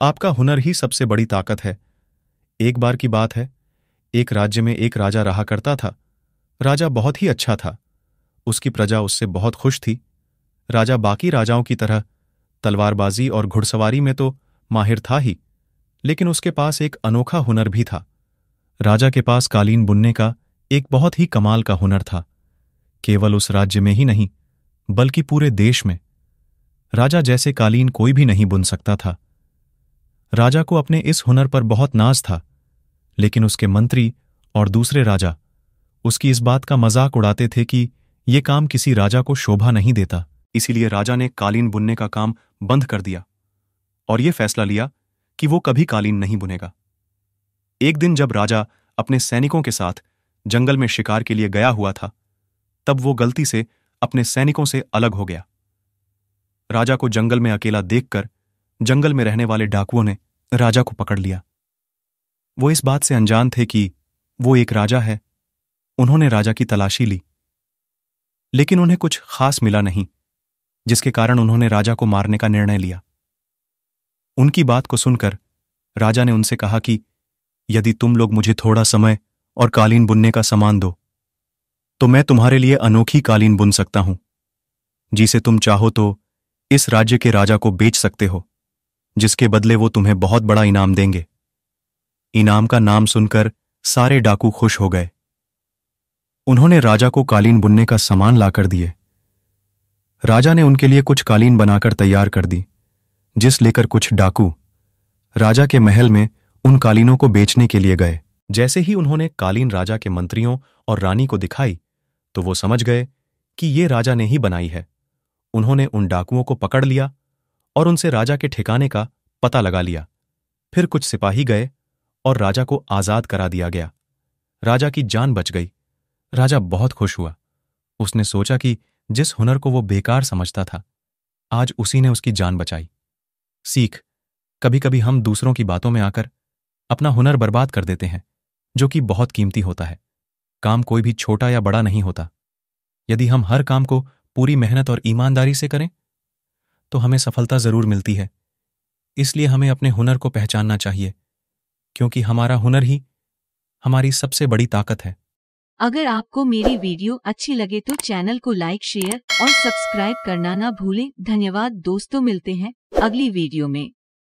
आपका हुनर ही सबसे बड़ी ताकत है। एक बार की बात है, एक राज्य में एक राजा रहा करता था। राजा बहुत ही अच्छा था। उसकी प्रजा उससे बहुत खुश थी। राजा बाकी राजाओं की तरह तलवारबाजी और घुड़सवारी में तो माहिर था ही, लेकिन उसके पास एक अनोखा हुनर भी था। राजा के पास कालीन बुनने का एक बहुत ही कमाल का हुनर था। केवल उस राज्य में ही नहीं, बल्कि पूरे देश में। राजा जैसे कालीन कोई भी नहीं बुन सकता था। राजा को अपने इस हुनर पर बहुत नाज था, लेकिन उसके मंत्री और दूसरे राजा उसकी इस बात का मजाक उड़ाते थे कि ये काम किसी राजा को शोभा नहीं देता। इसीलिए राजा ने कालीन बुनने का काम बंद कर दिया और ये फैसला लिया कि वो कभी कालीन नहीं बुनेगा। एक दिन जब राजा अपने सैनिकों के साथ जंगल में शिकार के लिए गया हुआ था, तब वो गलती से अपने सैनिकों से अलग हो गया। राजा को जंगल में अकेला देखकर जंगल में रहने वाले डाकुओं ने राजा को पकड़ लिया। वो इस बात से अनजान थे कि वो एक राजा है। उन्होंने राजा की तलाशी ली, लेकिन उन्हें कुछ खास मिला नहीं, जिसके कारण उन्होंने राजा को मारने का निर्णय लिया। उनकी बात को सुनकर राजा ने उनसे कहा कि यदि तुम लोग मुझे थोड़ा समय और कालीन बुनने का सामान दो, तो मैं तुम्हारे लिए अनोखी कालीन बुन सकता हूं, जिसे तुम चाहो तो इस राज्य के राजा को बेच सकते हो, जिसके बदले वो तुम्हें बहुत बड़ा इनाम देंगे। इनाम का नाम सुनकर सारे डाकू खुश हो गए। उन्होंने राजा को कालीन बुनने का सामान लाकर दिए। राजा ने उनके लिए कुछ कालीन बनाकर तैयार कर दी, जिस लेकर कुछ डाकू राजा के महल में उन कालीनों को बेचने के लिए गए। जैसे ही उन्होंने कालीन राजा के मंत्रियों और रानी को दिखाई, तो वो समझ गए कि ये राजा ने ही बनाई है। उन्होंने उन डाकुओं को पकड़ लिया और उनसे राजा के ठिकाने का पता लगा लिया। फिर कुछ सिपाही गए और राजा को आजाद करा दिया गया। राजा की जान बच गई। राजा बहुत खुश हुआ। उसने सोचा कि जिस हुनर को वो बेकार समझता था, आज उसी ने उसकी जान बचाई। सीख, कभी कभी हम दूसरों की बातों में आकर अपना हुनर बर्बाद कर देते हैं, जो कि बहुत कीमती होता है। काम कोई भी छोटा या बड़ा नहीं होता। यदि हम हर काम को पूरी मेहनत और ईमानदारी से करें, तो हमें सफलता जरूर मिलती है। इसलिए हमें अपने हुनर को पहचानना चाहिए, क्योंकि हमारा हुनर ही हमारी सबसे बड़ी ताकत है। अगर आपको मेरी वीडियो अच्छी लगे तो चैनल को लाइक, शेयर और सब्सक्राइब करना ना भूलें। धन्यवाद दोस्तों, मिलते हैं अगली वीडियो में।